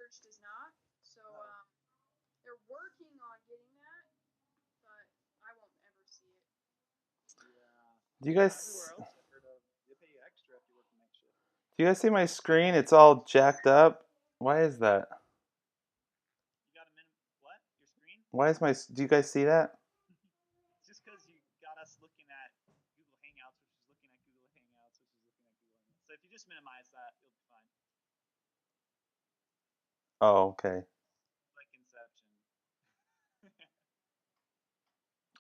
church does not. So they're working on getting that, but I won't ever see it. Do you guys? Do you guys see my screen? It's all jacked up. Why is that? You got what? Your screen? Why is my? Do you guys see that? It's just because you got us looking at Google Hangouts, which is looking at Google Hangouts, which is looking at Google Hangouts. So if you just minimize that, you'll be fine. Oh, okay. Like Inception.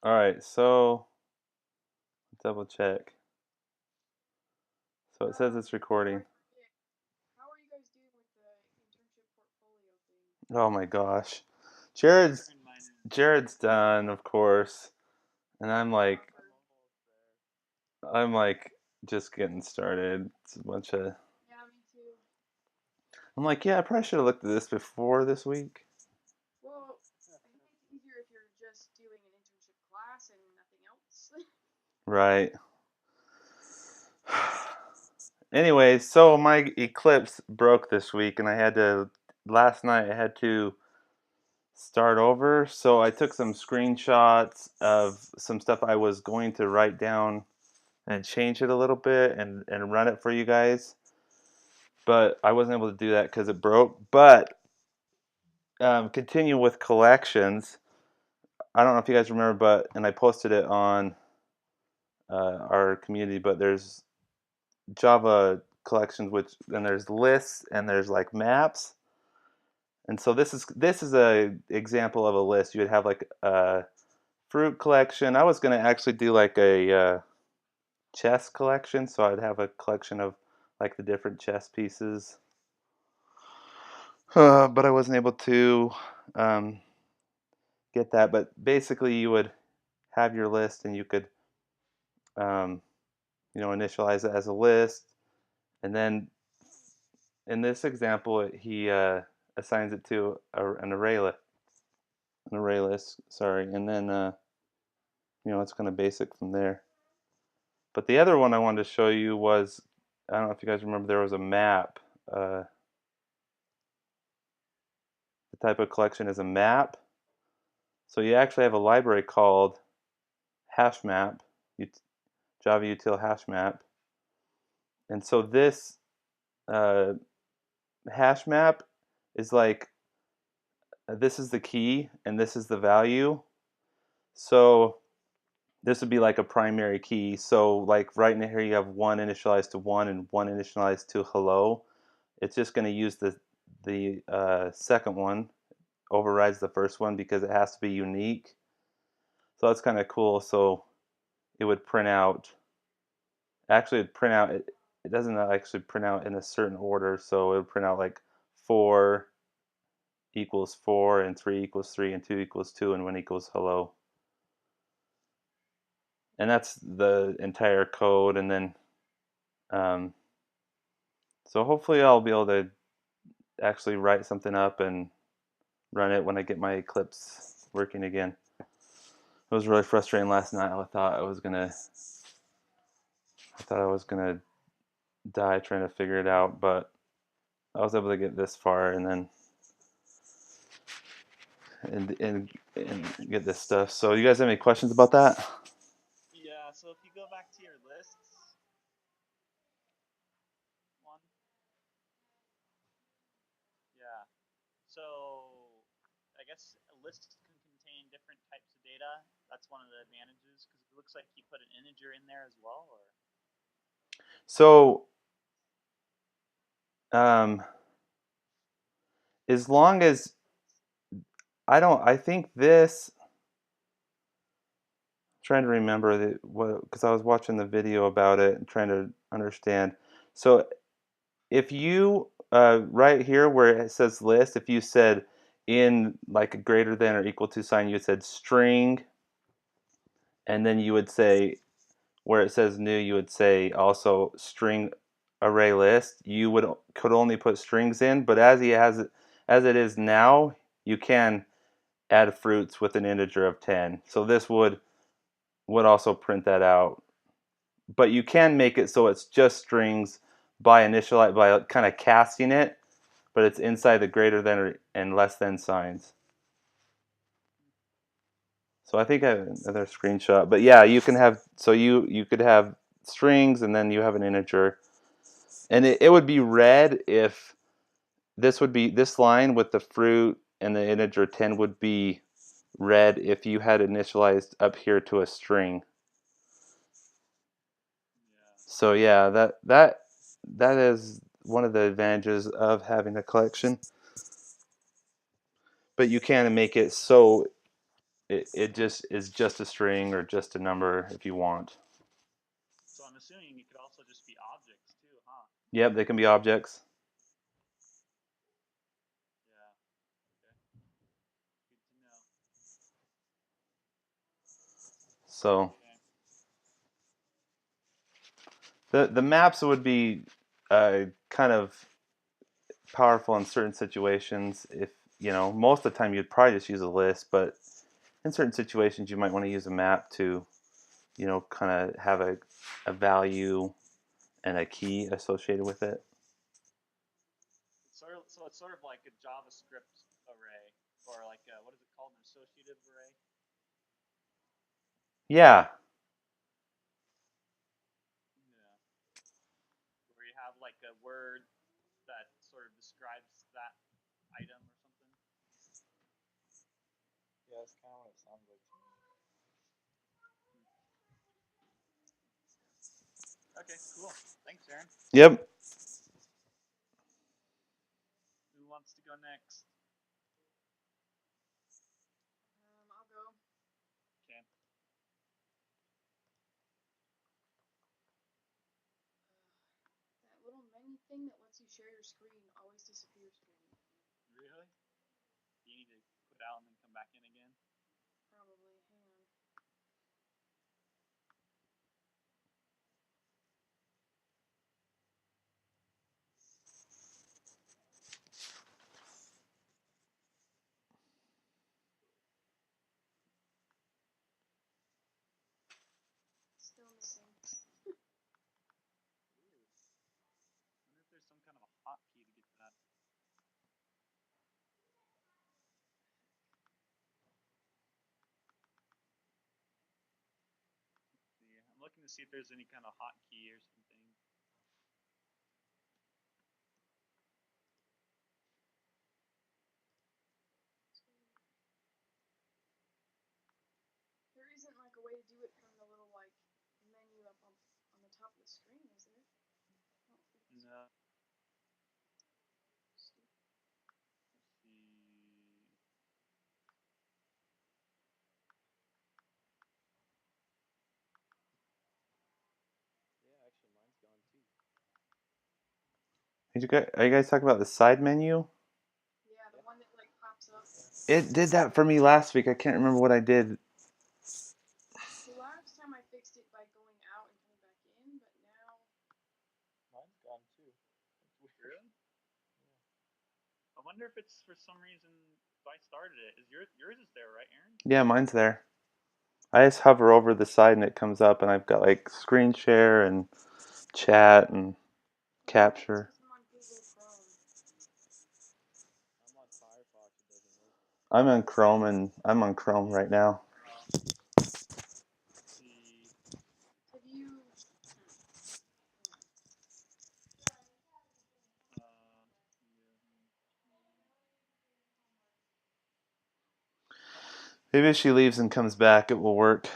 All right, so double check. So it says it's recording. How are you guys doing with the internship portfolio thing? Oh my gosh, Jared's done, of course, and I'm like just getting started. It's a bunch of. Yeah, me too. I'm like, yeah, I probably should have looked at this before this week. Well, I think it's easier if you're just doing an internship class and nothing else. Right. Anyway, so my Eclipse broke this week, and last night I had to start over. So I took some screenshots of some stuff I was going to write down and change it a little bit and run it for you guys. But I wasn't able to do that because it broke. But continue with collections. I don't know if you guys remember, and I posted it on our community, but there's Java collections, and there's lists and there's like maps. And so this is a example of a list. You would have like a fruit collection. I was going to actually do like a chess collection, so I'd have a collection of like the different chess pieces. But I wasn't able to get that. But basically, you would have your list, and you could initialize it as a list, and then in this example, he assigns it to an array list. Sorry, and then it's kind of basic from there. But the other one I wanted to show you was, I don't know if you guys remember, there was a map. The type of collection is a map. So you actually have a library called HashMap, Java util HashMap. And so this HashMap is like, this is the key and this is the value. So this would be like a primary key. So like right in here you have one initialized to 1 and one initialized to hello. It's just going to use the second one, overrides the first one because it has to be unique. So that's kind of cool. So it would print out, actually it'd print out, it doesn't actually print out in a certain order. So it would print out like 4 equals 4 and 3 equals 3 and 2 equals 2 and 1 equals hello. And that's the entire code. And then so hopefully I'll be able to actually write something up and run it when I get my Eclipse working again. It was really frustrating last night. I thought I was gonna die trying to figure it out, but I was able to get this far and then and get this stuff. So you guys have any questions about that? Yeah, so if you go back to your lists, yeah. So I guess a list can contain different types of data. That's one of the advantages because it looks like you put an integer in there as well, or so as long as I think this, I'm trying to remember because I was watching the video about it and trying to understand. So if you right here where it says list, if you said in like a greater than or equal to sign, you said string, and then you would say where it says new, you would say also string array list. You could only put strings in, but as it is now, you can add fruits with an integer of 10. So this would also print that out. But you can make it so it's just strings by kind of casting it but it's inside the greater than and less than signs. So I think I have another screenshot, but yeah, you can have, so you could have strings and then you have an integer, and it would be red if this would be, this line with the fruit and the integer 10 would be red if you had initialized up here to a string. So yeah, that is one of the advantages of having a collection. But you can make it so it just is just a string or just a number if you want. So I'm assuming it could also just be objects too, huh? Yep, they can be objects. Yeah. Okay. Good to know. So Okay. the maps would be kind of powerful in certain situations. If you know, most of the time you'd probably just use a list, but in certain situations you might want to use a map to, you know, kind of have a value and a key associated with it. So it's sort of like a JavaScript array, or like what is it called, an associative array? Yeah. Yeah. Where you have like a word that sort of describes that item or something. Yeah, that's kind of what it sounds like to me. Okay, cool. Thanks, Aaron. Yep. Who wants to go next? I'll go. Okay. That little menu thing that lets you share your screen always disappears for me. Really? You need to quit out and then come back in again? Probably. Hang on. Still missing. Ooh. I wonder if there's some kind of a hotkey to get that. Let's see. I'm looking to see if there's any kind of hotkey or something. There isn't like a way to do it from the little like menu up on the top of the screen, is there? I don't think so. No. Let's see. Yeah, actually, mine's gone too. Are you guys talking about the side menu? Yeah, the one that like pops up. It did that for me last week. I can't remember what I did. See, last time I fixed it by going out and coming back in, but now Mine's gone too. That's weird. Really? Yeah. I wonder if it's for some reason if I started it. Is yours is there, right, Aaron? Yeah, mine's there. I just hover over the side and it comes up, and I've got like screen share and chat and capture. I'm on Google Chrome. I'm on Firefox. It doesn't work. I'm on Chrome, and I'm on Chrome right now. Let's see. Have you? Maybe if she leaves and comes back, it will work.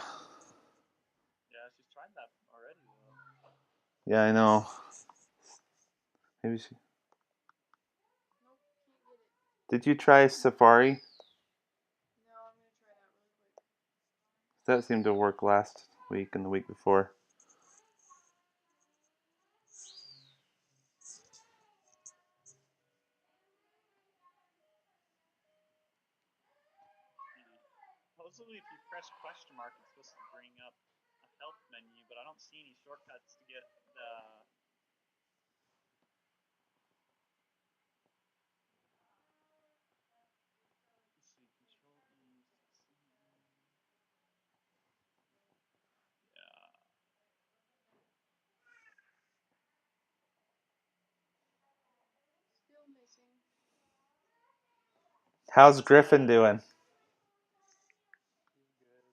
Yeah, she's tried that already though. Yeah, I know. Maybe she. Nope, can't get it. Did you try Safari? No, I'm gonna try that really quick. That seemed to work last week and the week before. Supposedly, if you press question mark, it's supposed to bring up a help menu, but I don't see any shortcuts to get the. Let's see, Control E. Yeah. Still missing. How's Griffin doing? He's good.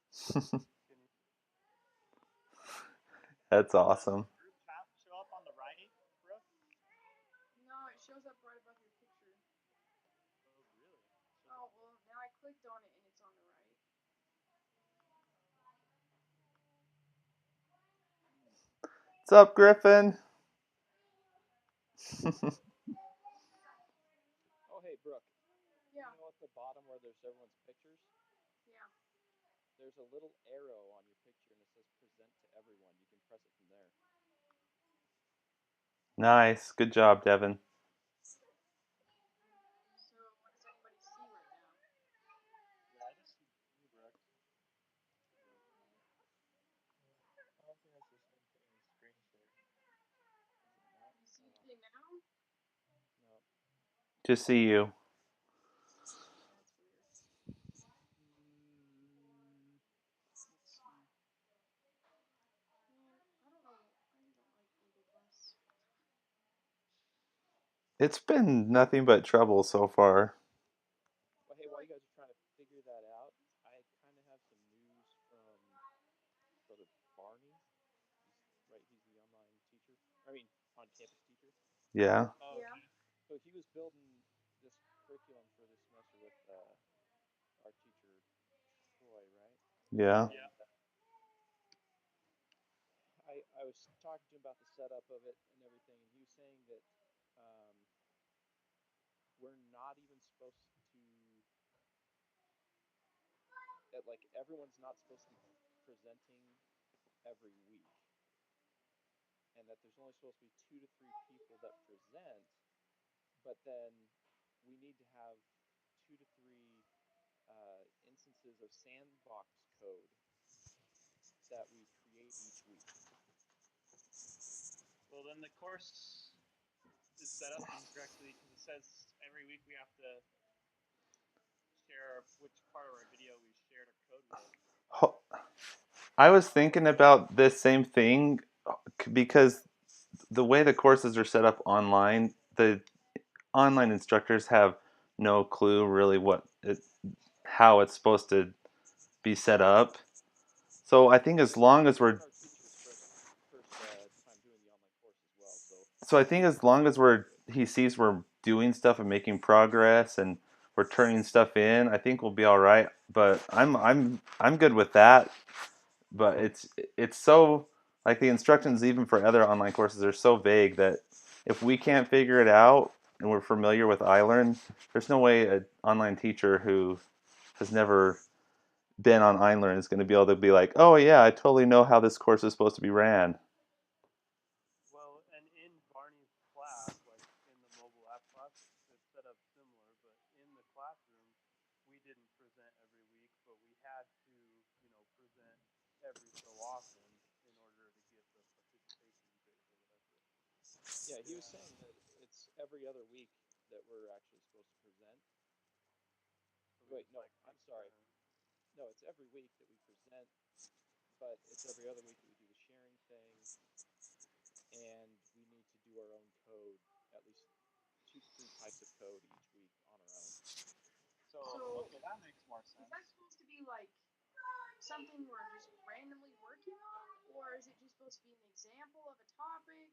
That's awesome. Does group chat show up on the right, Brooke? No, it shows up right above your picture. Oh, really? Oh, well, now I clicked on it and it's on the right. What's up, Griffin? Oh, hey, Brooke. Yeah. You know at the bottom where there's everyone's pictures? Yeah. There's a little arrow on your picture and it says present to everyone. You can press it from there. Nice. Good job, Devin. So, what does anybody see right now? Yeah, I just see you, Brooke. I don't think that's the same thing as screen share. Is it not? You see me now? No. Just see you. That's weird. Let's see. Man, I don't know. I don't like Google Plus. It's been nothing but trouble so far. Well, hey, while you guys are trying to figure that out, I kind of have some news from Brother Barney. He's the online teacher. I mean, on-campus teacher. Yeah. Oh, Yeah. okay. So he was building this curriculum for this semester with our teacher Troy, right? Yeah. Yeah. And I was talking to him about the setup of it and everything, and he was saying that um, we're not even supposed to, that like everyone's not supposed to be presenting every week, and that there's only supposed to be 2 to 3 people that present, but then we need to have 2 to 3 instances of sandbox code that we create each week. Well, then the course is set up incorrectly because it says every week we have to share which part of our video we shared our code with. I was thinking about this same thing because the way the courses are set up online, the online instructors have no clue really how it's supposed to be set up. So I think as long as This is we're our teacher's first time doing the online course as well, so I think as long as he sees we're doing stuff and making progress and we're turning stuff in, I think we'll be all right. But I'm good with that. But it's so like the instructions even for other online courses are so vague that if we can't figure it out and we're familiar with iLearn, there's no way an online teacher who has never been on iLearn is going to be able to be like, oh yeah, I totally know how this course is supposed to be ran. Well, and in Barney's class, like in the mobile app class, it's set up similar, but in the classroom, we didn't present every week, but we had to, present every so often in order to get the participation grades or whatever. yeah, he was saying that it's every other week that we're actually supposed to present. So Wait, it's no, like I'm sorry. No, it's every week that we present, but it's every other week that we do the sharing thing, and we need to do our own code, at least 2 to 3 types of code each week on our own. So, okay, that makes more Is sense. that supposed to be like something we're just randomly working on, or is it just supposed to be an example of a topic?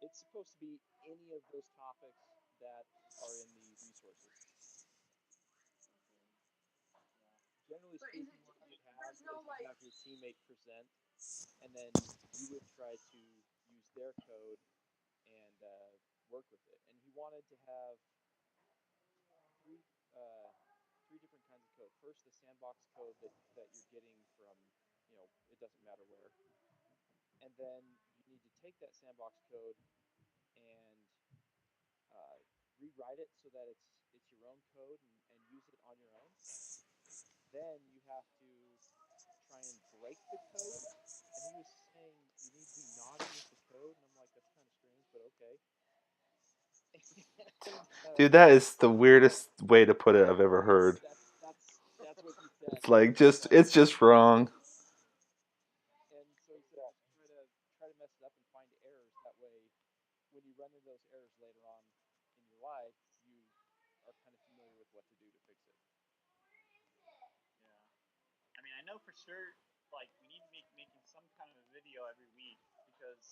It's supposed to be any of those topics that are in the resources. Generally But is speaking, it? what you would have There's is no you'd like. have your teammate present, and then you would try to use their code and work with it. And he wanted to have three uh, 3 different kinds of code. First, the sandbox code that you're getting from, it doesn't matter where. And then you need to take that sandbox code and uh, rewrite it so that it's your own code and use it on your own. Then you have to try and break the code. And he was saying you need to be naughty with the code, and I'm like, that's kind of strange, but okay. and, Dude, that is the weirdest way to put it I've ever heard. that's what he said. It's like And, it's just wrong. and so he said just try to mess it up and find errors. That way, when you run into those errors later on in your life, are kind of familiar with what to do to fix it. Yeah. I mean, I know for sure, like, we need to be making some kind of a video every week because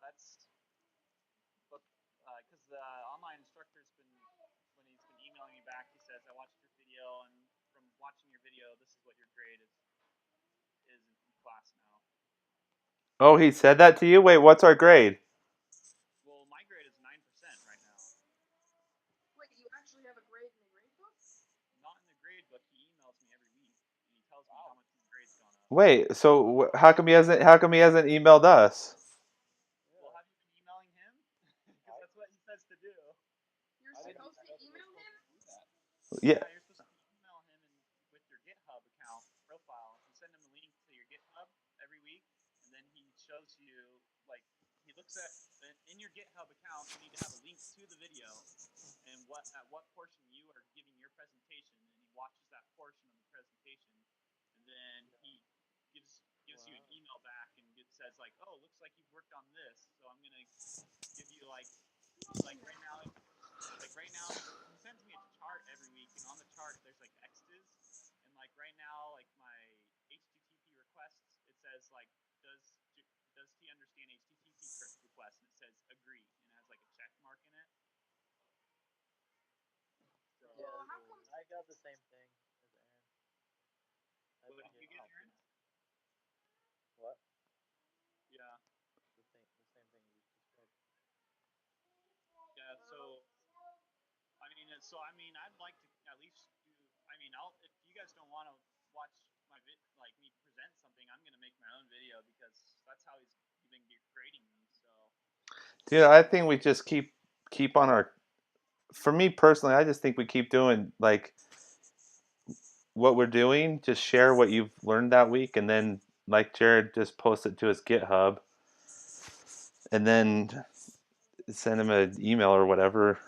that's, but, because the online instructor's been, when he's been emailing me back, he says, I watched your video, and from watching your video, this is what your grade is in class now. Oh, he said that to you? Wait, what's our grade? Well, my grade is 9% right now. Wait, you actually have a grade in the grade book? Not in the grade book. He emails me every week, and he tells me how much his grade's gone up. Wait, so how come he hasn't emailed us? Well, have you been emailing him? Because that's what he says to do. You're supposed to email him? Yeah. Yeah, you're supposed to email him with your GitHub account profile. You send him a link to your GitHub every week, and then he shows you, like, he looks at in your GitHub account. You need to have a link to the video and what portion you are giving your presentation, and he watches that portion of the presentation, and then he gives you an email back and says like, oh, looks like you've worked on this, so I'm gonna give you like right now he sends me a chart every week, and on the chart there's like X's, and like right now, like my HTTP requests, it says like, does he understand HTTP requests, and it says agree, and it has like a check mark in it. So, Well, how come I got the same thing as Aaron. what did you get, Aaron? What? Yeah. The same thing you just described. Yeah, so I mean, I'd like to at least do. I mean, if you guys don't want to watch like me present something, I'm gonna make my own video because that's how he's been grading me. So. Dude, I think we just keep on our. For me personally, I just think we keep doing like what we're doing. Just share what you've learned that week, and then like Jared, just post it to his GitHub, and then send him an email or whatever.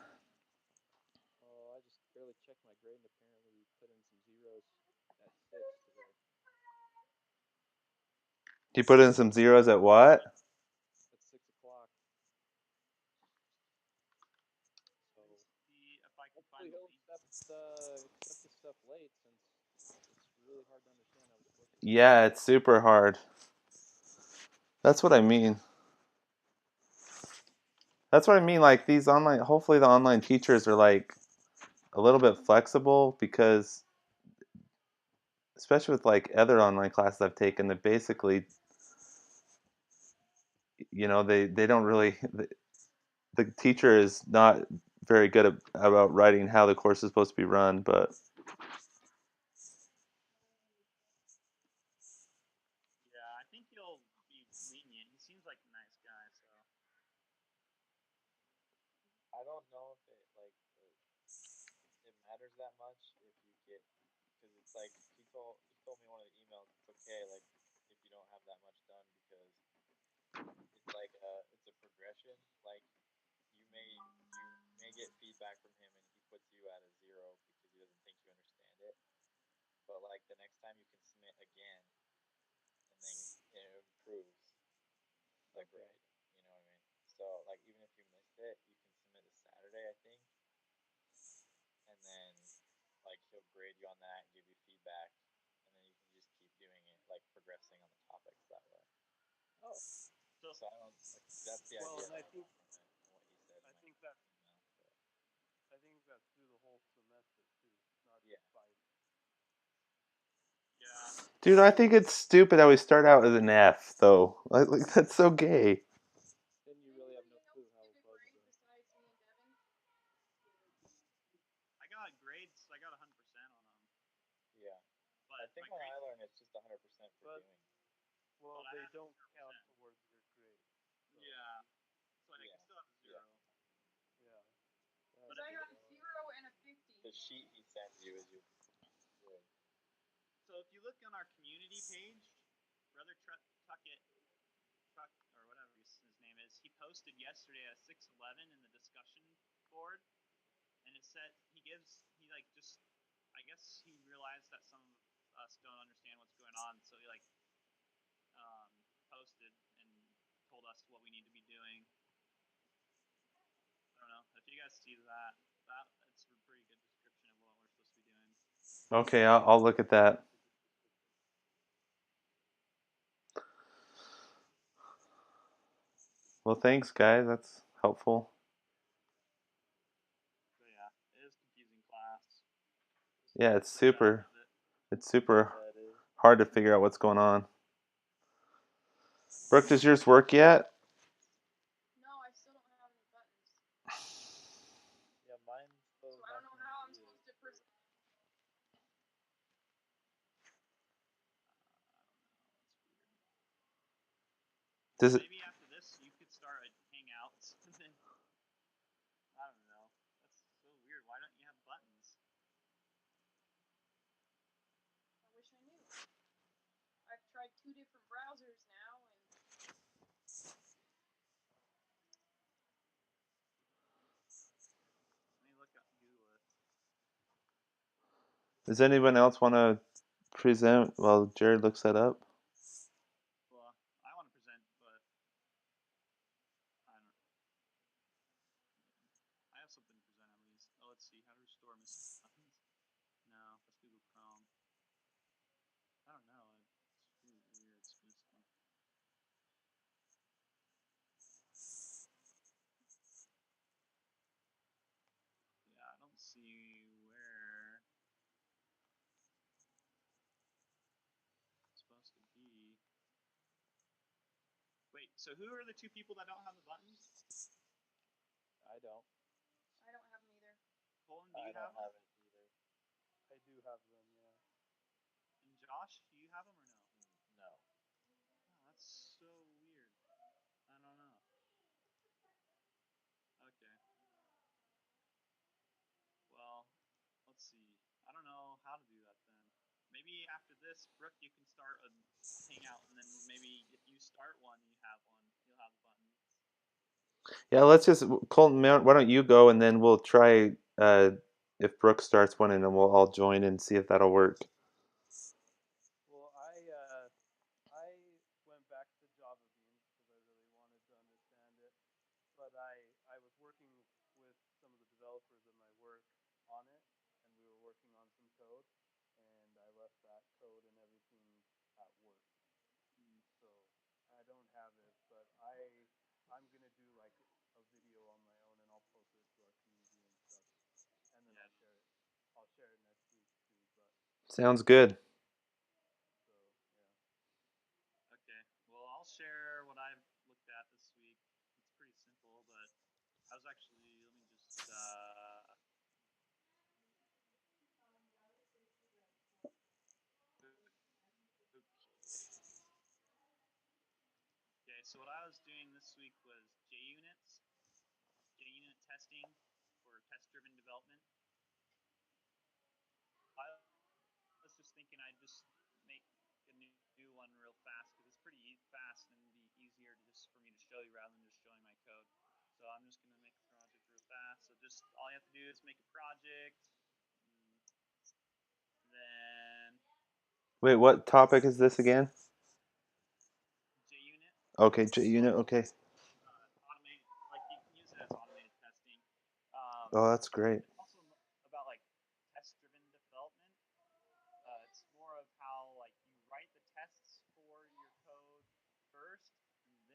Oh, I just barely checked my grade, and apparently we put in some zeros at 6 today. You put in some zeros at what? At 6 o'clock. So Let me see if I can hopefully find the he'll link. accept this stuff late, since it's really hard to understand how this works. Yeah, it's super hard. That's what I mean. That's what I mean. Like these online, hopefully the online teachers are like a little bit flexible, because especially with like other online classes I've taken, that basically, they don't really, the teacher is not very good about writing how the course is supposed to be run, but Yeah, I think he'll be lenient. He seems like a nice guy, so. I don't know if it it matters that much if you get, because it's like he told me in one of the emails, it's okay like if you don't have that much done, because it's like it's a progression. Like you may get feedback from him and he puts you at a 0 because he doesn't think you understand it, but like the next time you can submit again, and then it improves the grade. You know what I mean? So like even if you missed it, you can submit a Saturday, I think, and then like he'll grade you on that, give you feedback, and then you can just keep doing it, like progressing on the topics that way. Oh, So So I don't like that's the Well, idea and that I got from it and what he said in I my think that email. But I think that's through the whole semester too, not yeah, just Friday. yeah, dude, I think it's stupid how we start out as an F though. Like that's so gay. then Does you really have anybody no else clue how get it a bugs grade them. besides me and Devin? I got grades. I got 100% on them, yeah. I but think my on grades. iLearn it's just 100% for But doing it. well, But I they have don't 0%. count towards your grade. So Yeah, so I Yeah, can still have a yeah. 0. yeah, But Because if I you got a 0 and a 50. The sheet he sends you is your grade. So if you look on our community page, Brother Tuckett, Truck or whatever his name is, he posted yesterday at 6:11 in the discussion board, and it said he like just, I guess he realized that some of us don't understand what's going on, so he like um, posted and told us what we need to be doing. I don't know if you guys see that. That's a pretty good description of what we're supposed to be doing. Okay, I'll look at that. Well, thanks, guys. That's helpful. So yeah, it is confusing class. Yeah, it's Stay out super. of it. It's super Yeah, it is. hard to figure out what's going on. Brooke, does yours work yet? No, I still don't have any buttons. Yeah, mine's So still I don't not know how I'm completed. supposed to present. Does it? Maybe after this you could start a Hangouts and then I don't know. That's so weird. Why don't you have buttons? I wish I knew. I've tried 2 different browsers now, and Let me look up Google it. Does anyone else want to present while Jared looks that up? Well, I want to present, but I don't. I have something to present at least. Oh, let's see. How to restore missing buttons? No, that's Google Chrome. I don't know. It's really weird. It's missing. Yeah, I don't see where it's supposed to be. Wait, so who are the 2 people that don't have the buttons? I don't. I don't have them either. Colton, do I you don't have them? have it either. I do have them, yeah. And Josh, do you have them or no? No. Oh, that's so weird. I don't know. Okay. Well, let's see. I don't know how to do that then. Maybe after this, Brooke, you can start a hangout, and then maybe if you start one, you have one. You'll have the buttons. Yeah, let's just Colton. Why don't you go and then we'll try if Brooke starts one and then we'll all join and see if that'll work. Well, I went back to Java Beans because I really wanted to understand it, but I was working with some of the developers at my work on it, and we were working on some code, and I left that code and everything at work. So I don't have it, but I'm gonna do like a video on my own, and I'll post it to our community and stuff, and then Yeah. I'll share it next week too. But Sounds good. so yeah. Okay. Well, I'll share what I've looked at this week. It's pretty simple, but I was actually let me just okay. So what I was doing this week was JUnit testing for test-driven development. I was just thinking I'd just make a new one real fast because it's pretty fast and it'd be easier to just for me to show you rather than just showing my code. So I'm just gonna make a project real fast. So just all you have to do is make a project, then Wait, what topic is this again? JUnit. Okay, So JUnit. Okay. automated, like you can use it as automated testing. Um, Oh, that's great. it's also about like test-driven development. It's more of how like you write the tests for your code first,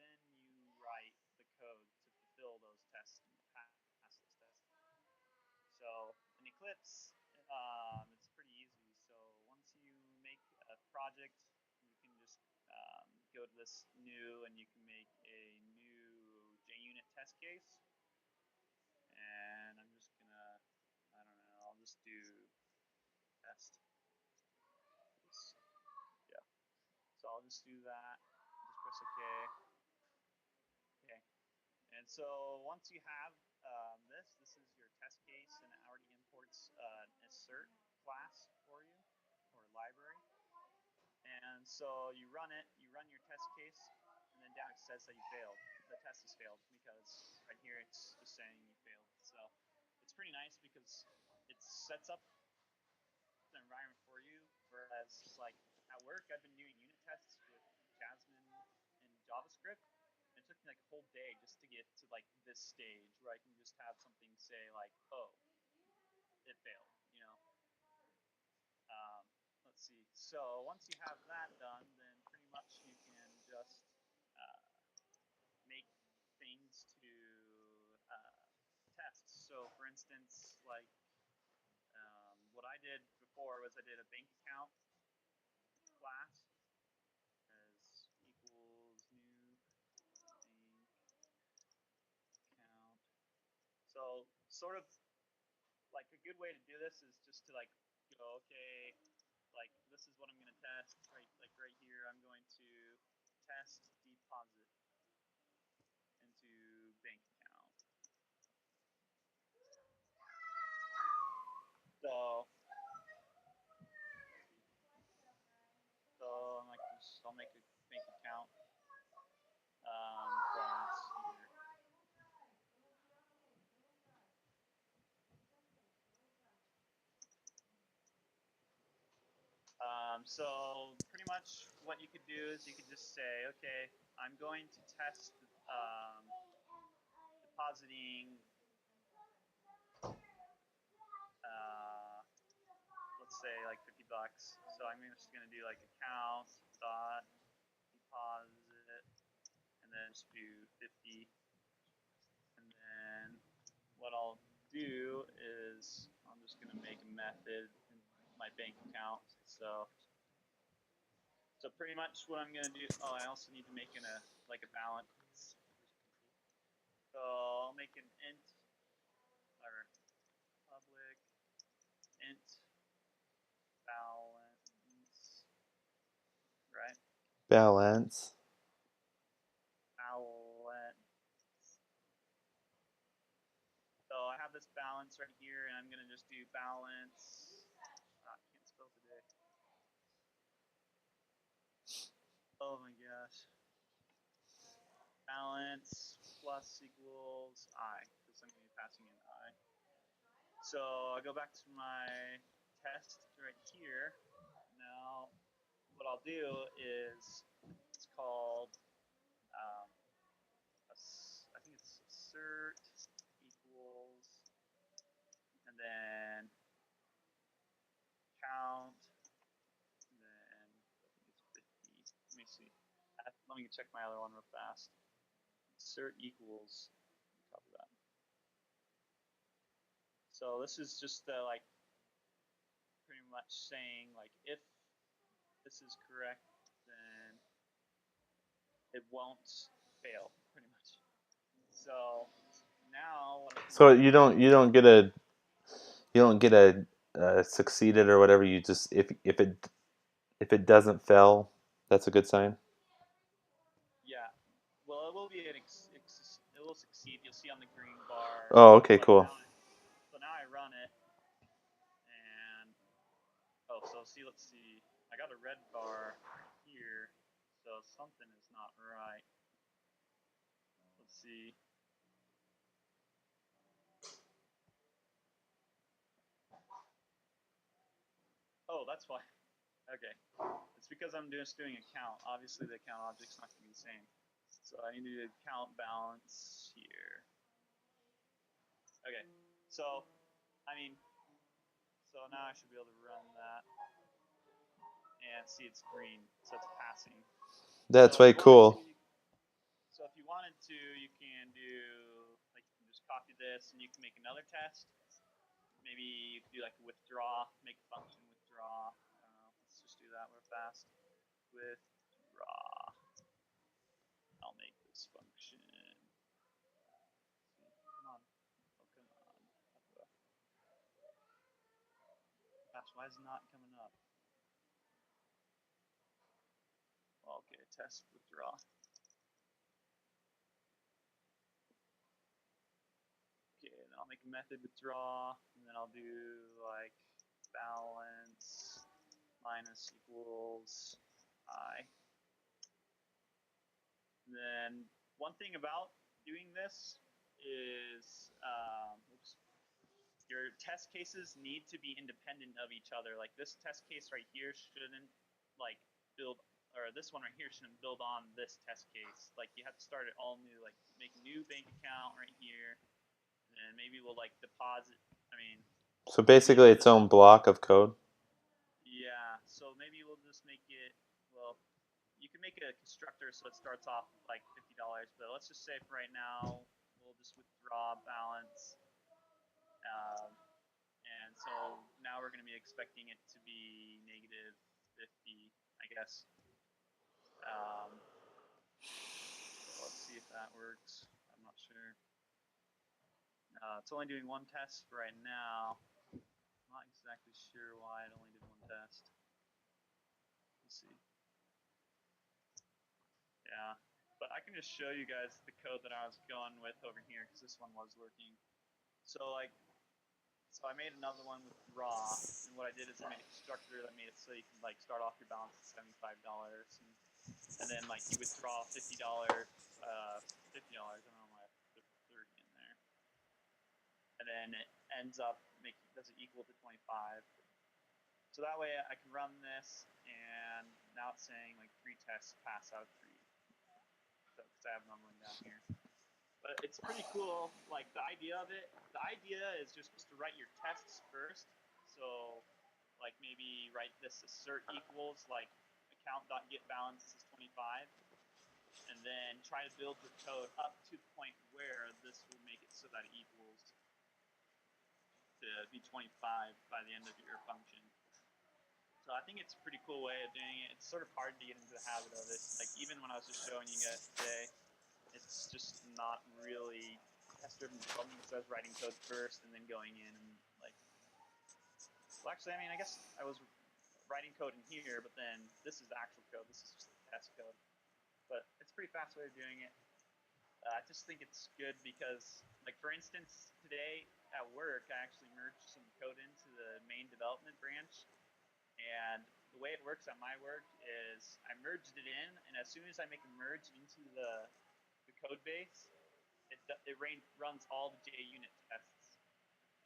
and then you write the code to fulfill those tests and pass those tests. So in Eclipse, it's pretty easy. So once you make a project, you can just go to this new, and you can make a new JUnit test case. And I'm just gonna, I don't know, I'll just do test. Yeah. So I'll just do that. Just press OK. Okay. And so once you have this is your test case, and it already imports an assert class for you or library. And so you run it, you run your test case, and then down it says that you failed. The test has failed because right here it's just saying you failed. So it's pretty nice because it sets up an environment for you. Whereas like at work, I've been doing unit tests with Jasmine and JavaScript, and it took me like a whole day just to get to like this stage where I can just have something say say like, oh, it failed, you know. Let's see. So once you have that done, then pretty much you can just make things to test. So for instance, like what I did before was I did a bank account class as equals new bank account. So sort of like a good way to do this is just to like go, okay, like this is what I'm going to test, right? Like right here, I'm going to test deposit into bank account. So I'm like, I'll make a bank account class here. So pretty much what you could do is you could just say, okay, I'm going to test depositing, let's say like $50. So I'm just going to do like account dot deposit and then just do 50. And then what I'll do is I'm just going to make a method in my bank account. So pretty much what I'm going to do, oh, I also need to make a balance. So I'll make an int or public int balance, right? Balance. Balance. So I have this balance right here, and I'm going to just do balance. I can't spell today. Oh my gosh. Balance plus equals I, because I'm going to be passing in I. So I'll go back to my test right here. Now, what I'll do is it's called, I think it's assert equals, and then count, and then I think it's 50. Let me see. Let me check my other one real fast. Assert equals, copy that. So this is just like pretty much saying like if this is correct, then it won't fail, pretty much. So now what I can So do, you don't get a succeeded or whatever. You just if it doesn't fail, that's a good sign. yeah, well, it will be it will succeed. You'll see on the green bar. Oh, okay, Like cool. now I run it, and oh, so see, let's see. I got a red bar right here, so something is not right. Let's see. Oh, that's why. Okay, it's because I'm just doing a count. Obviously, the count object's not going to be the same. So I need to do count balance here. Okay, so I mean, so now I should be able to run that and see it's green, so it's passing. That's So if very you wanted cool. to, you can do like you can just copy this and you can make another test. Maybe you could do like a withdraw, make a function withdraw. Let's just do that real fast. Withdraw. I'll make this function. Come on. Oh, come on. Gosh, why is it not coming up? Okay, test withdraw. Okay, then I'll make a method withdraw, and then I'll do like balance minus equals I. And then one thing about doing this is, oops, your test cases need to be independent of each other. Like this test case right here shouldn't like build, or this one right here shouldn't build on this test case. Like you have to start it all new, like make a new bank account right here, and and maybe we'll like deposit. I mean, So basically, its own block of code. yeah. So maybe we'll just make it. Well, you can make a constructor so it starts off with like $50, but let's just say for right now we'll just withdraw balance. And so now we're going to be expecting it to be negative 50, I guess. So let's see if that works. I'm not sure. It's only doing one test right now. I'm not exactly sure why it only did one test. Let's see. Yeah, but I can just show you guys the code that I was going with over here because this one was working. So so I made another one with raw, and what I did is I made a constructor that made it so you can like start off your balance at $75, and then like you withdraw $50, $50. I don't know why I put 30 in there, and then it ends up does it equal to 25. So that way I can run this, and now it's saying like 3 tests pass out of 3. So because I have another one down here. But it's pretty cool. Like the idea of it, the idea is just to write your tests first. So like maybe write this assert equals like account.getBalance is 25, and then try to build your code up to the point where this will make it so that it equals to be 25 by the end of your function. So I think it's a pretty cool way of doing it. It's sort of hard to get into the habit of it. Like even when I was just showing you guys today, it's just not really test-driven development because I was writing code first and then going in and like. Well, actually, I mean, I guess I was writing code in here, but then this is actual code. This is just the test code. But it's a pretty fast way of doing it. I just think it's good because, like for instance, today at work, I actually merged some code into the main development branch. And the way it works at my work is I merged it in, and as soon as I make a merge into the code base, it runs all the JUnit tests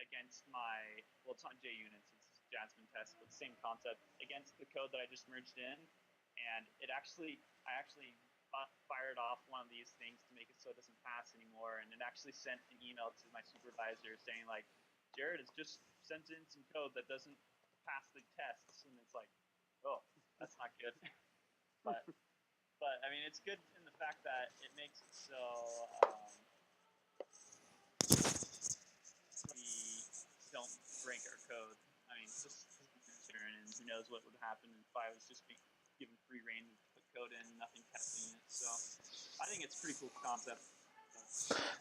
against my, well, it's not JUnits, it's Jasmine tests, but same concept, against the code that I just merged in. And I actually fired off one of these things to make it so it doesn't pass anymore. And it actually sent an email to my supervisor saying like, Jared has just sent in some code that doesn't pass the tests. And it's like, oh, that's not good. but I mean, it's good in the fact that it makes it so we don't break our code. I mean, just and who knows what would happen if I was just being given free reign to put code in, nothing testing it. So I think it's a pretty cool concept.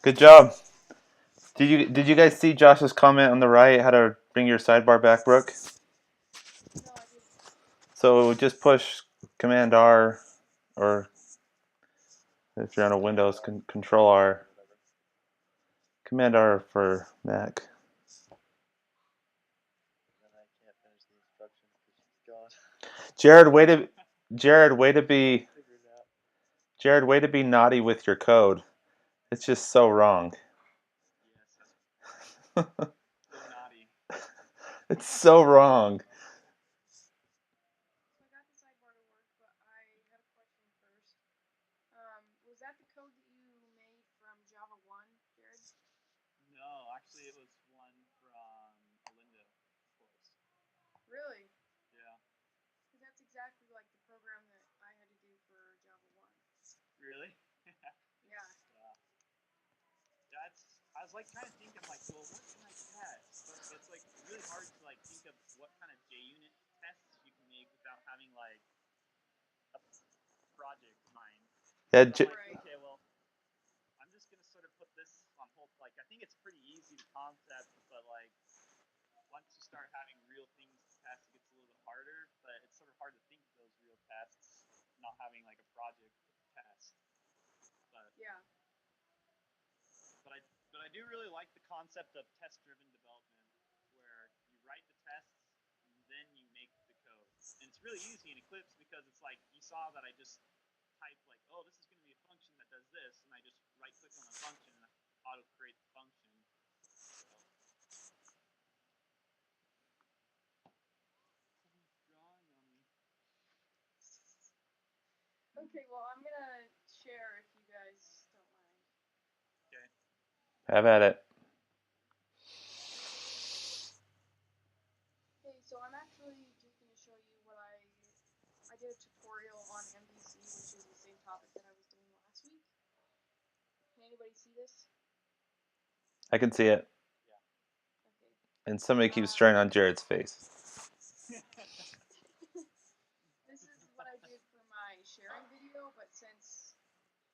Good job. Did you guys see Josh's comment on the right? How to bring your sidebar back, Brooke? No, I didn't. So just push Command R, or if you're on a Windows, Control R. Command R for Mac. Then I can't finish the instructions because she's gone. Jared, way to be Figure it out. Jared, way to be naughty with your code. It's just so wrong. Yes, so naughty. It's so wrong. So I got the sidebar to work, but I had a question first. Was that the code that you made from Java 1, Jared? No, actually, it was one from Alinda course. Really? Yeah. Because that's exactly like the program that I had to do for Java 1. Really? Yeah. Yeah, I was like trying to think. I'm like, well, what can I test? But it's like really hard to like think of what kind of JUnit tests you can make without having like a project in mind. Yeah, So I'm like, Right. okay, well, I'm just gonna sort of put this on hold. Like, I think it's pretty easy to concept, but like once you start having real things to test, it gets a little bit harder. But it's sort of hard to think of those real tests, not having like a project to test. But Yeah. but I do really like the concept of test-driven development, where you write the tests and then you make the code. And it's really easy in Eclipse because it's like you saw that I just typed like, oh, this is going to be a function that does this, and I just right-click on the function and auto-create the function. So someone's drawing on me. Okay, well, I'm going to share if you guys don't mind. Okay. have at it. So I'm actually just going to show you what I did a tutorial on MVC, which is the same topic that I was doing last week. Can anybody see this? I can see it. Yeah. Okay. And somebody keeps drawing on Jared's face. This is what I did for my sharing video, but since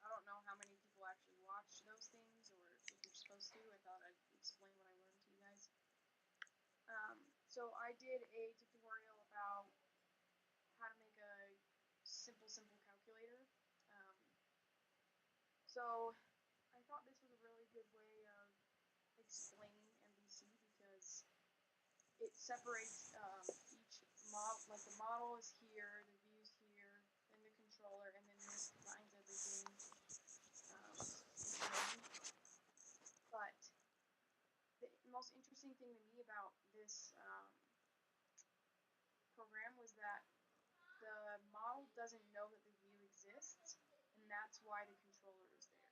I don't know how many people actually watch those things or if you're supposed to, I thought I'd explain what I learned to you guys. So I did a tutorial about how to make a simple calculator. Um, so I thought this was a really good way of explaining MVC because it separates each model, like the model is here, the view's here, then the controller, and then this combines everything into one. But the most interesting thing to me about this program was that the model doesn't know that the view exists, and that's why the controller is there.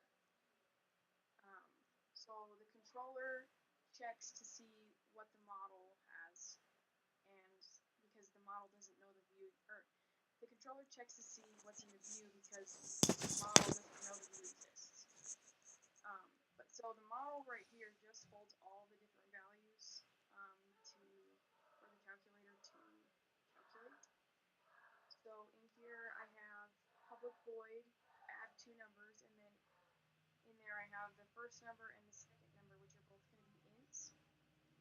So the controller checks to see what the model has, and because the model doesn't know the view, or the controller checks to see what's in the view because the model doesn't know the view exists. But so the model right here just holds all the different values for the calculator to calculate. So in here I have public void, add two numbers, and then in there I have the first number and the second number, which are both going to be ints.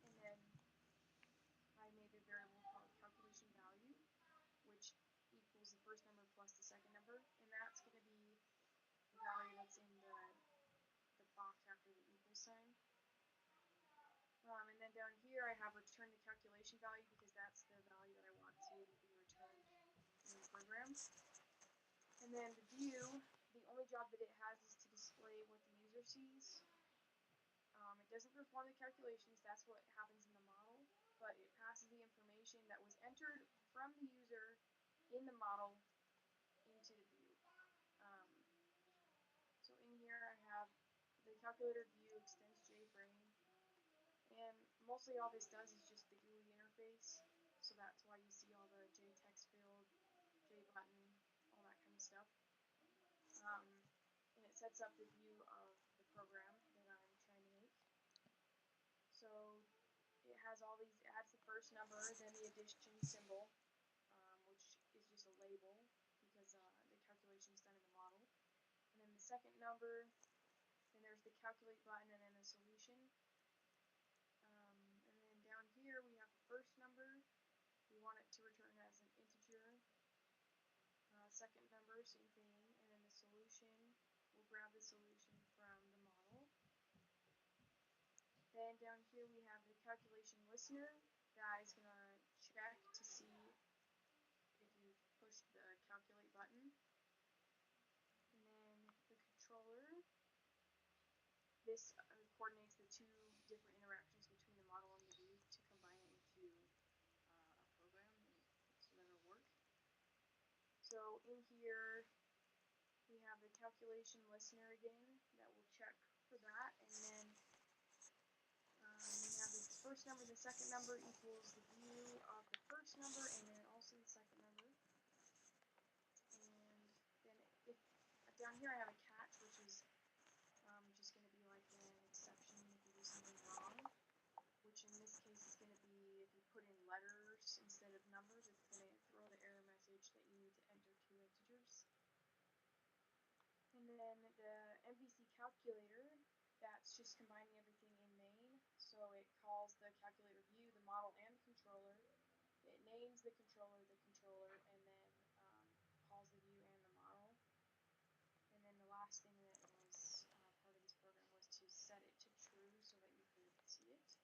And then I made a variable called calculation value, which equals the first number plus the second number, and that's going to be the value that's in the box after the equal sign. And then down here I have return the calculation value because that's the value that I want to be returned in the program. And then the view, the only job that it has is to display what the user sees. It doesn't perform the calculations, that's what happens in the model, but it passes the information that was entered from the user in the model into the view. So in here I have the calculator view extends JFrame, and mostly all this does is just the GUI interface, so that's why you see all the J text field, J button, all that kind of stuff. And it sets up the view of the program that I'm trying to make. So it has all these, adds the first number, then the addition symbol, which is just a label because the calculation is done in the model. And then the second number, then there's the calculate button, and then the solution. And then down here we have the first number. We want it to return as an integer. Second number, same thing. And then the solution, we'll grab the solution from the model. Then down here we have the calculation listener that is going to check to see if you've pushed the calculate button. And then the controller, this coordinates the two different interactions between the model and the view to combine it into a program so that it'll work. So in here we have the calculation listener again that will check for that, and then we have the first number, the second number equals the view of the first number, and then also the second number. And then if down here I have a catch, which is just going to be like an exception if you do something wrong, which in this case is going to be if you put in letters instead of numbers, it's going to throw the error message that you need to enter two integers. And then the MVC calculator, that's just combining everything in main. So it calls the calculator view, the model, and the controller. It names the controller, and then calls the view and the model. And then the last thing that was part of this program was to set it to true so that you could see it. So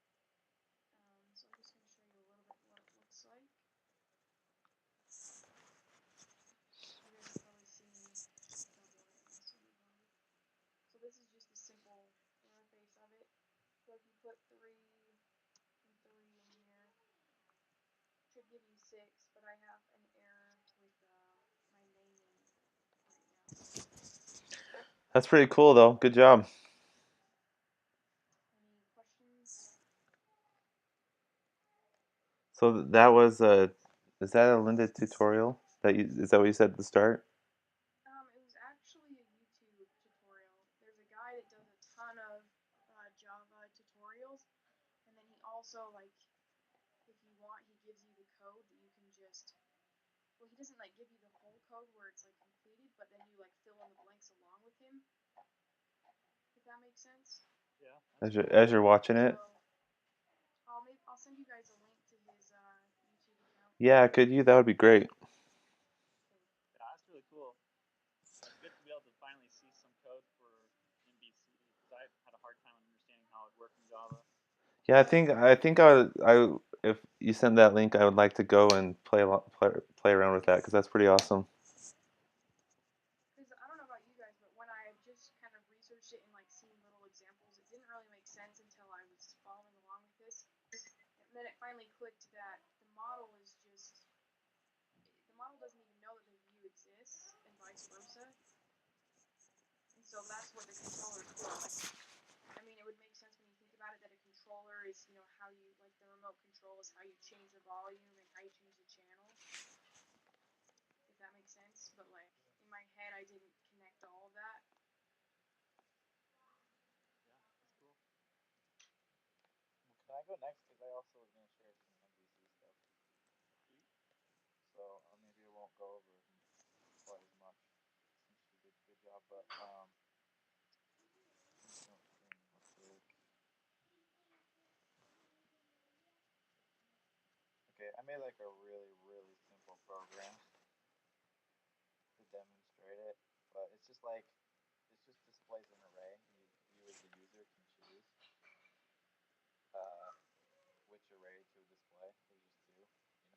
I'm just going to show you a little bit what it looks like. You guys have probably seen double it unless you move over. So this is just a simple interface of it. So if you put 3 and 3 in here, it should give you 6, but I have an error with my naming right now. That's pretty cool, though. Good job. Any questions? So that was a. Is that a Linda tutorial? Is that what you said at the start? It was actually a YouTube tutorial. There's a guy that does a ton of Java tutorials, and then he also if you want, he gives you the code that you can just. Well, he doesn't give you the whole code where it's completed, but then you fill in the blanks along with him. If that makes sense. Yeah. As you're watching it. So I'll send you guys a link to his YouTube account. Yeah, could you? That would be great. Yeah, that's really cool. It's good to be able to finally see some code for MVC because I had a hard time understanding how it worked in Java. Yeah, I if you send that link, I would like to go and play around with that because that's pretty awesome. Because I don't know about you guys, but when I just kind of researched it and seen little examples, it didn't really make sense until I was following along with this. And then it finally clicked that the model doesn't even know that the view exists, and vice versa. And so that's what the controller is for. I mean, it would make sense when you think about it that a controller is, how you the remote control is how you change the volume and how you change the channel. If that makes sense, but in my head, I didn't connect all of that. Yeah, that's cool. Can I go next? Because I also was going to share some MVC stuff. Sweet. So maybe I won't go over quite as much since you did a good job. But don't screen real quick. Okay, I made a really, really simple program to demonstrate it, but it's just displays an array, and you as the user can choose uh, which array to display. There's just two,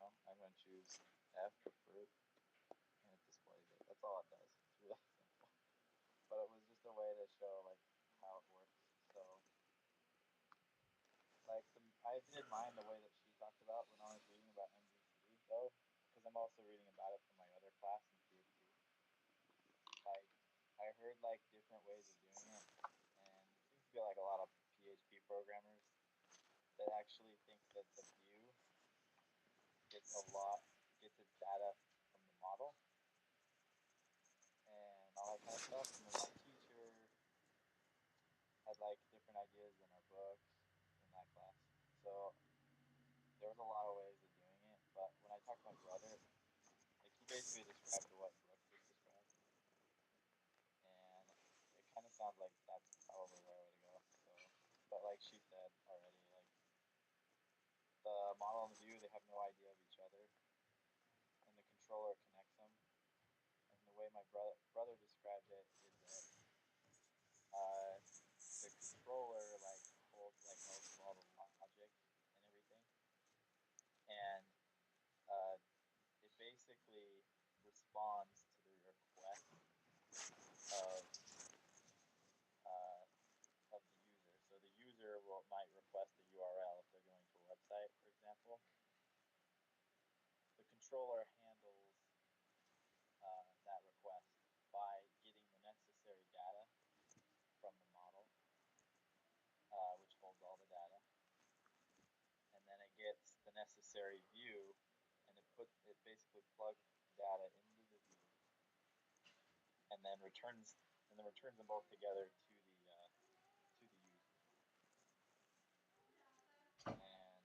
I'm going to choose F for fruit, and it displays it. That's all it does. It's really simple, but it was just a way to show how it works. So I did mine the way that she talked about when I was reading about MVC though, because I'm also reading about it from my other class in Tier 2. I heard different ways of doing it, and there seems to be a lot of PHP programmers that actually think that the view gets its data from the model and all that kind of stuff. And then my teacher had different ideas in our books in that class. So there was a lot of ways of doing it, but when I talked to my brother, he basically described what Brooke just described, and it kind of sounds like that's probably the right way to go. So, but like she said already, the model and the view, they have no idea of each other, and the controller connects them. And the way my brother described it is that the controller holds most of all the logic and everything, and it basically responds to the request of uh, of the user. So the user might request a URL if they're going to a website, for example. The controller handles that request by getting the necessary data from the model, which holds all the data, and then it gets the necessary view, and it basically plugs the data into the view, and then returns them both together to the user. And yeah,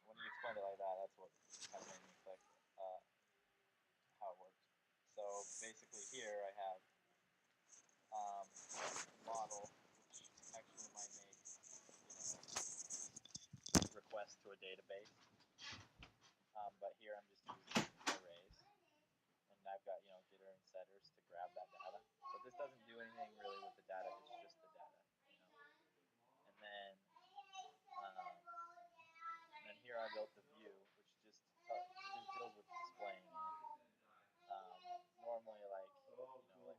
when you explained it like that, that's what kind of made me click how it works. So basically, here I have the model, which actually might make requests to a database. But here I'm just using arrays, and I've got getter and setters to grab that data. But this doesn't do anything really with the data; it's just the data. And then here I built the view, which just deals with displaying it. Normally, like when we're gonna do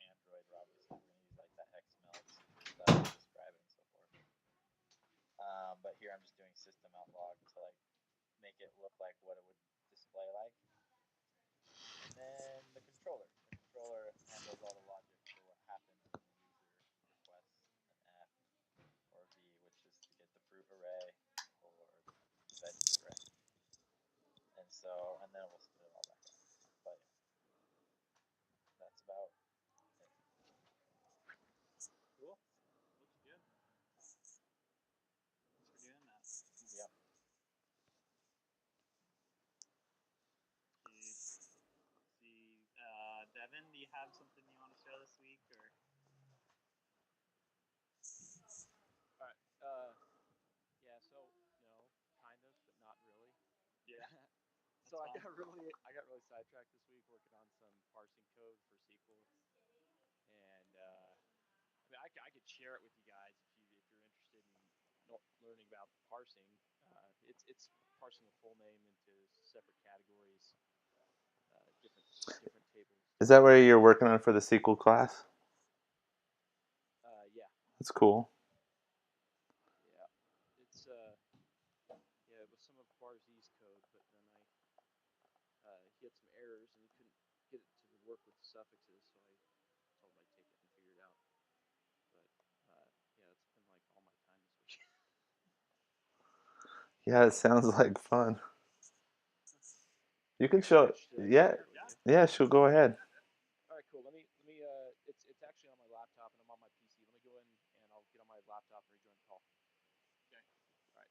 Android, obviously we're gonna use that XML stuff to describe it and so forth. But here I'm just doing system out log to make it look like what it would display like. And then the controller. The controller handles all the logic for what happens when the user requests an F or V, which is to get the fruit array, or So, and then we'll split it all back up. But yeah, that's about it. Cool. Looks good. Thanks for doing that. Yep. See, Devin, do you have something you want to share this week, or? All right. Yeah. So no, kind of, but not really. Yeah. So I fun. got really sidetracked this week working on some parsing code for SQL, and I mean I could share it with you guys if you're interested in learning about parsing. It's parsing a full name into separate categories, different tables. Is that what you're working on for the SQL class? Yeah. That's cool. Yeah. It's yeah, it was some of Barz's code, but then he had some errors and he couldn't get it to work with the suffixes, so I told him I'd take it and figure it out. But yeah, it's been like all my time this week. Yeah, it sounds like fun. You can If you're show. interested, I can Yeah, share it with you. yeah. Sure, go ahead. All right, cool. Let me. It's actually on my laptop and I'm on my PC. Let me go in and I'll get on my laptop and rejoin the call. Okay. All right.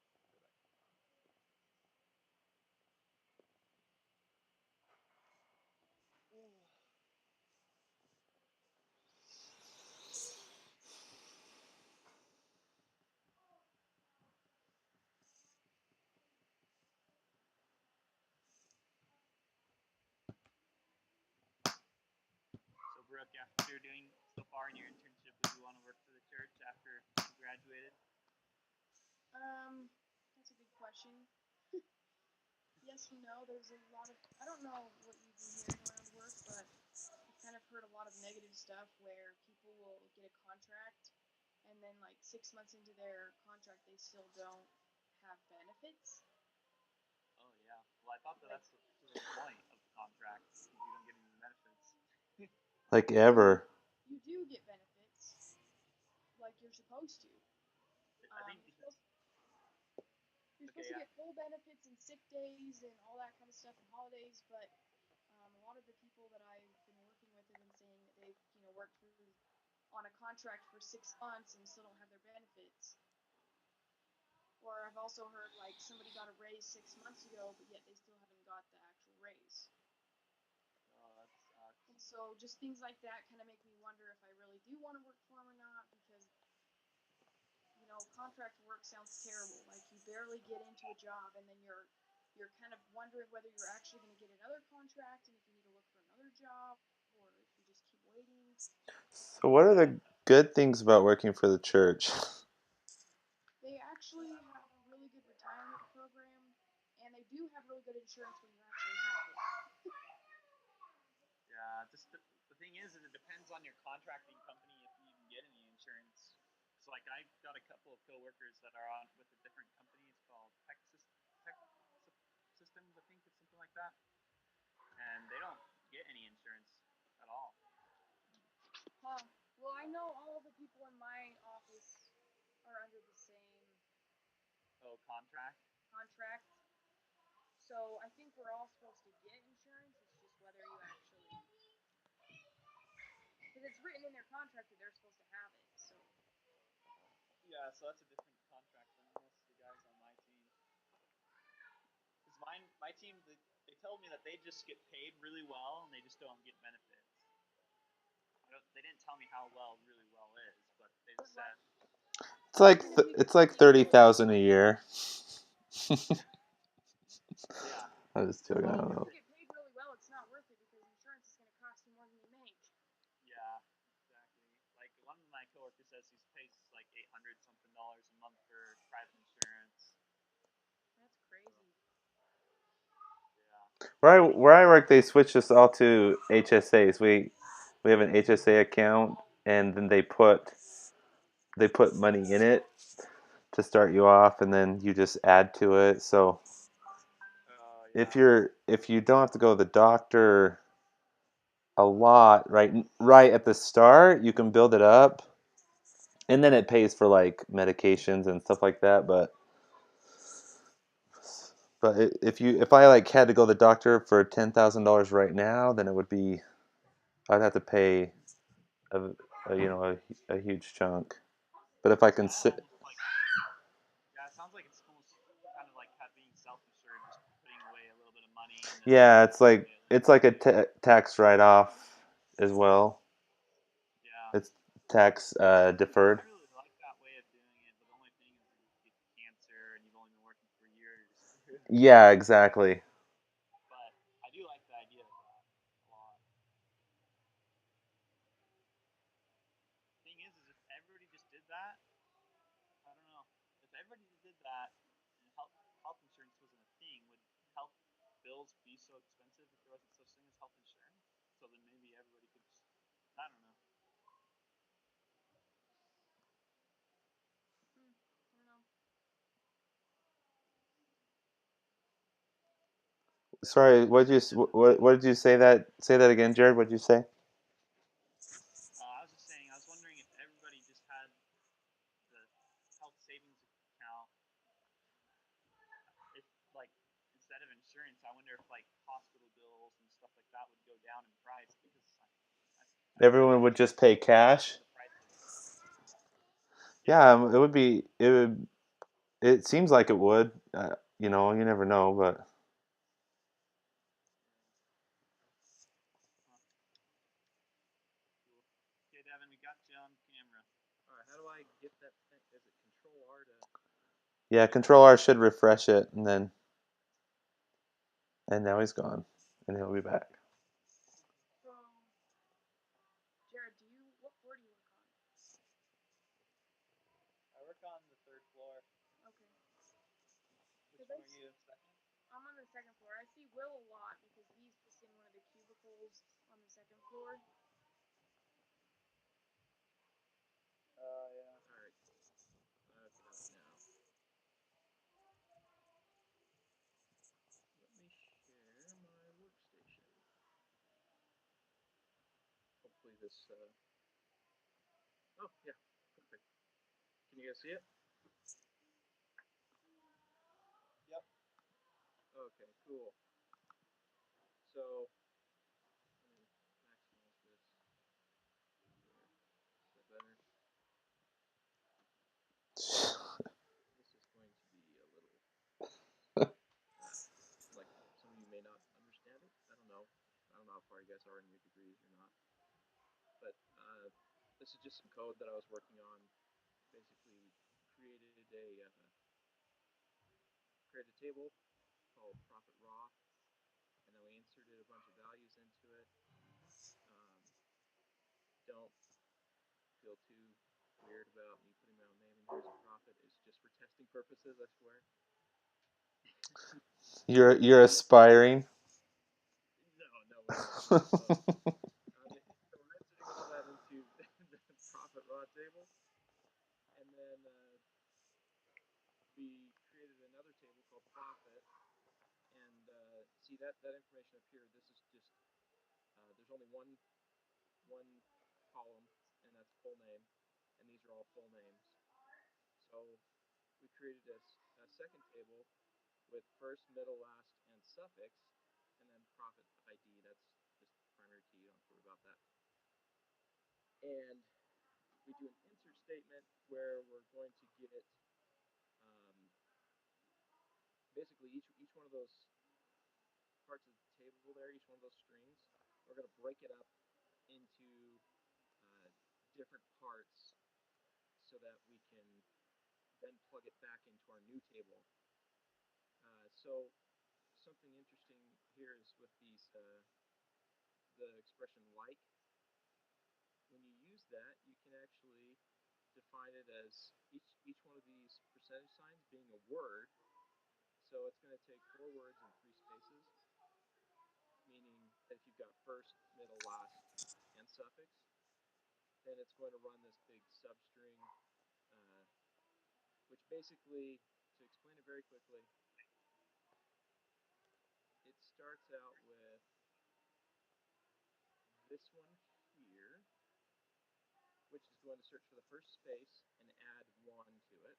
Bye bye. So, Brooke, after you're doing so far in your internship, would you want to work for the church after you graduated? That's a good question. Yes and no. There's a lot of, I don't know what you've been hearing around work, but I've kind of heard a lot of negative stuff where people will get a contract and then like 6 months into their contract they still don't have benefits. Oh yeah. Well, I thought that Like, that's the point of the contract because you don't get any benefits. Like well, ever. you do get benefits like you're supposed to. I think. You're Okay. supposed to Yeah. get full benefits and sick days and all that kind of stuff and holidays, but a lot of the people that I've been working with have been saying that they've worked on a contract for 6 months and still don't have their benefits. Or I've also heard like somebody got a raise 6 months ago, but yet they still haven't got the actual raise. Oh, that sucks. And so just things like that kind of make me wonder if I really do want to work for them or not, because contract work sounds terrible. Like you barely get into a job and then you're kind of wondering whether you're actually going to get another contract and if you need to look for another job or if you just keep waiting. So, what are the good things about working for the church? They actually have a really good retirement program, and they do have really good insurance when you actually have it. Yeah. Just the thing is it depends on your contracting company if you even get any insurance. So like I've got a couple of coworkers that are on with a different company. It's called Tech Systems, I think, it's something like that, and they don't get any insurance at all. Huh. Well, I know all the people in my office are under the same Oh, contract. contract. So I think we're all supposed to get insurance. It's just whether you actually, because it's written in their contract that they're supposed to have it. So Yeah, so that's a different contract than most of the guys on my team. Because my team, they told me that they just get paid really well and they just don't get benefits. They didn't tell me how well really well is, but they just said It's like 30,000 a year. yeah. I was joking. I well, don't if know. you get paid really well, it's not worth it because insurance is going to cost you more than you make. Yeah, exactly. Like one of my coworkers says he pays like 800 something dollars a month for private insurance. That's crazy. Yeah. Where I work, they switched us all to HSAs. We have an HSA account, and then they put money in it to start you off, and then you just add to it. So Yeah. if you don't have to go to the doctor a lot right at the start, you can build it up, and then it pays for like medications and stuff like that. But But if I like had to go to the doctor for $10,000 right now, then it would be I'd have to pay a huge chunk. But if I can sit, Yeah, it sounds like it's almost kind of like being self-insured, just putting away a little bit of money and then yeah, putting away a little it's bit. like a tax write-off as well. Yeah. It's tax deferred. I really like that way of doing it, but the only thing is if you get cancer and you've only been working for a year, you're just screwed. Yeah, exactly. But I do like the idea of that a lot. Thing is if everybody just did that, I don't know. If everybody just did that and health insurance wasn't a thing, would health bills be so expensive if there wasn't such thing as health insurance? So then maybe everybody could just I don't know. I don't know. Sorry, what did you say that again, Jared? What did you say? I was just saying, I was wondering if everybody just had the health savings account, if like instead of insurance, I wonder if like hospital bills and stuff like that would go down in price because I feel Everyone like would just pay cash. the prices. Yeah, Yeah, it would be. It would. It seems like it would. You never know, but huh, cool. Okay, Devin, we got you on camera. All right, how do I get that thing? Is it Control R to? yeah, Control R should refresh it, and now he's gone, and he'll be back. So, Jared, what floor do you work on? I work on the third floor. Okay. Which Because one are you? Second? I'm on the second floor. I see Will a lot because he's just in one of the cubicles on the second floor. Yeah. All right, I've got it now. Let me share my workstation. Hopefully this. Oh yeah, perfect. Can you guys see it? Yep. Okay, cool. So let me maximize this. Here. Is that better? This is going to be a little like some of you may not understand it. I don't know. I don't know how far you guys are in your degrees or not. But this is just some code that I was working on. Basically, we created a table called profit raw, and then we inserted a bunch of values into it. Don't feel too weird about me putting my own name in here as a profit. It's just for testing purposes, I swear. You're aspiring. No way. So we're inserting all that into the profit raw table, and then we created another table called profit. And see that information up here. This is just there's only one column, and that's full name, and these are all full names. So we created a second table with first, middle, last, and suffix, and then profit ID. That's just primary key. You don't have to worry about that. And we do an insert statement where we're going to get basically each one of those parts of the table there, each one of those strings, we're going to break it up into different parts so that we can then plug it back into our new table. So something interesting here is with the expression like. When you use that, you can actually define it as each one of these percentage signs being a word. So it's going to take 4 words and 3 spaces, meaning that if you've got first, middle, last, and suffix, then it's going to run this big substring, which basically, to explain it very quickly, it starts out with this one here, which is going to search for the first space and add 1 to it.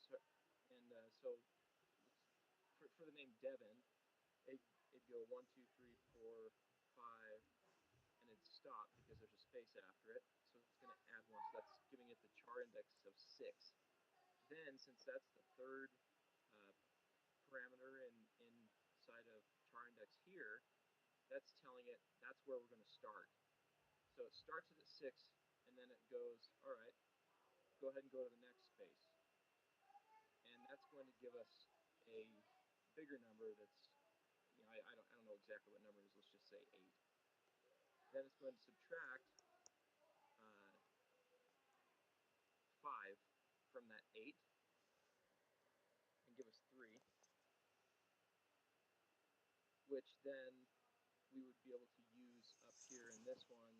So, and so for the name Devin, it'd go 1, 2, 3, 4, 5, and it'd stop because there's a space after it. So it's going to add one. So that's giving it the char index of 6. Then, since that's the third uh, parameter inside of char index here, that's telling it that's where we're going to start. So it starts it at 6, and then it goes, all right, go ahead and go to the next space. And that's going to give us a bigger number that's, I don't know exactly what number it is, let's just say 8. Then it's going to subtract 5 from that 8 and give us 3, which then we would be able to use up here in this one.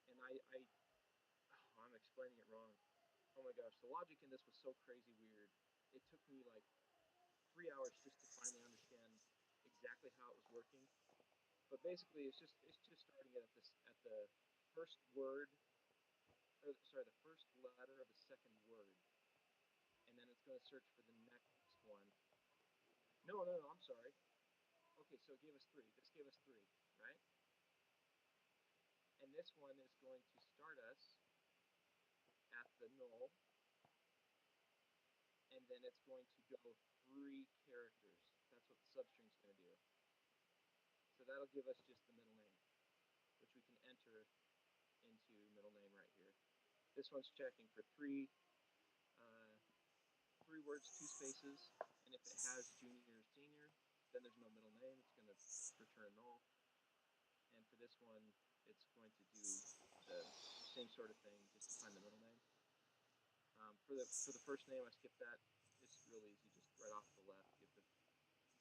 And I'm explaining it wrong. Oh my gosh, the logic in this was so crazy weird. It took me like 3 hours just to finally understand exactly how it was working. But basically, it's just starting it at the first word, or sorry, the first letter of the second word, and then it's going to search for the next one. No, I'm sorry. Okay, so it gave us 3. This gave us 3, right? And this one is going to start us at the null, and then it's going to go 3 characters. That's what the substring's going to do. So that'll give us just the middle name, which we can enter into middle name right here. This one's checking for uh, 3 words, 2 spaces, and if it has junior or senior, then there's no middle name. It's going to return null. And for this one, it's going to do the same sort of thing, just to find the middle name. For the first name, I skipped that. It's real easy, just right off the left, give the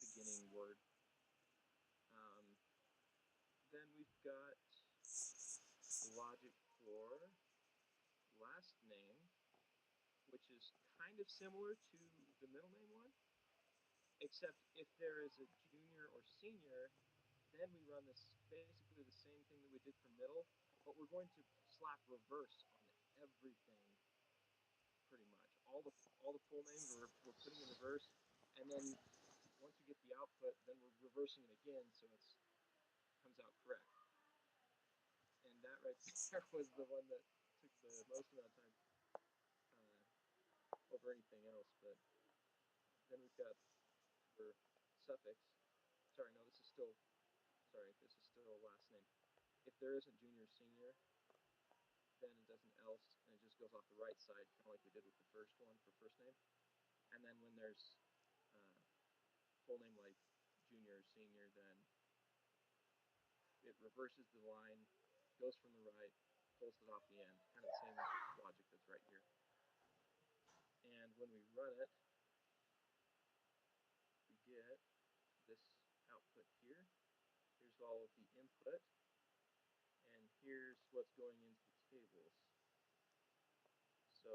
beginning word. Then we've got logic for last name, which is kind of similar to the middle name one, except if there is a junior or senior, then we run this basically the same thing that we did for middle, but we're going to slap reverse on everything pretty much. All the full names we're putting in reverse, and then once we get the output, then we're reversing it again so it comes out correct. And that right there was the one that took the most amount of time over anything else. But then we've got for suffix. This is still last name. If there isn't junior or senior, then it does an else, and it just goes off the right side, kind of like we did with the first one for first name. And then when there's full name like junior or senior, then it reverses the line, goes from the right, pulls it off the end. Kind of the same logic that's right here. And when we run it, we get this output here. Here's all of the input, and here's what's going into the tables. So,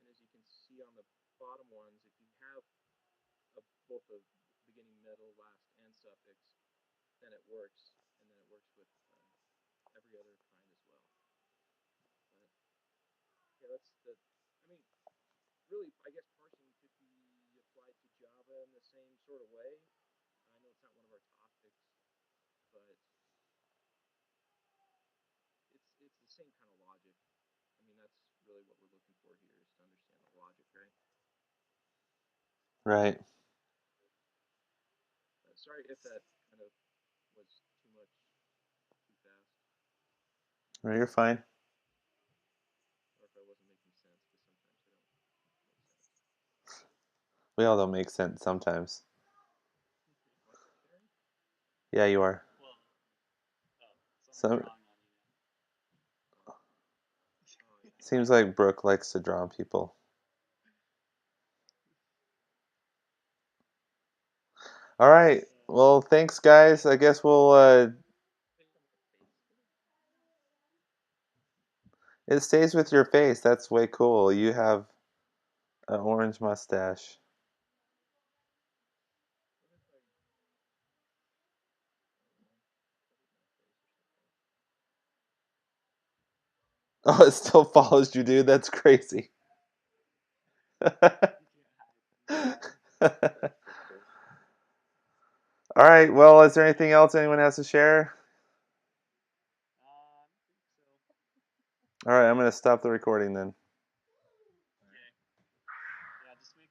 and as you can see on the bottom ones, if you have both a beginning, middle, last, and suffix, then it works, and then it works with every other kind as well. But yeah, that's the. I mean, really, I guess parsing could be applied to Java in the same sort of way. I know it's not one of our topics, but it's the same kind of logic. I mean, that's really what we're looking for here, is to understand the logic, right? Right. Sorry if that kind of was too much, too fast, No, you're fine. or if I wasn't making sense, because sometimes I don't make sense. We all don't make sense sometimes. Am I comparing? Yeah, you are. Well, someone's Some drawing on you now. Oh yeah. seems like Brooke likes to draw on people. All right. Well, thanks, guys. I guess we'll. It stays with your face. That's way cool. You have an orange mustache. What if I, I don't know, covered my face or something? Oh, it still follows you, dude. That's crazy. You can't hide from the eyes. All right. Well, is there anything else anyone has to share? I don't think so. All right. I'm going to stop the recording then.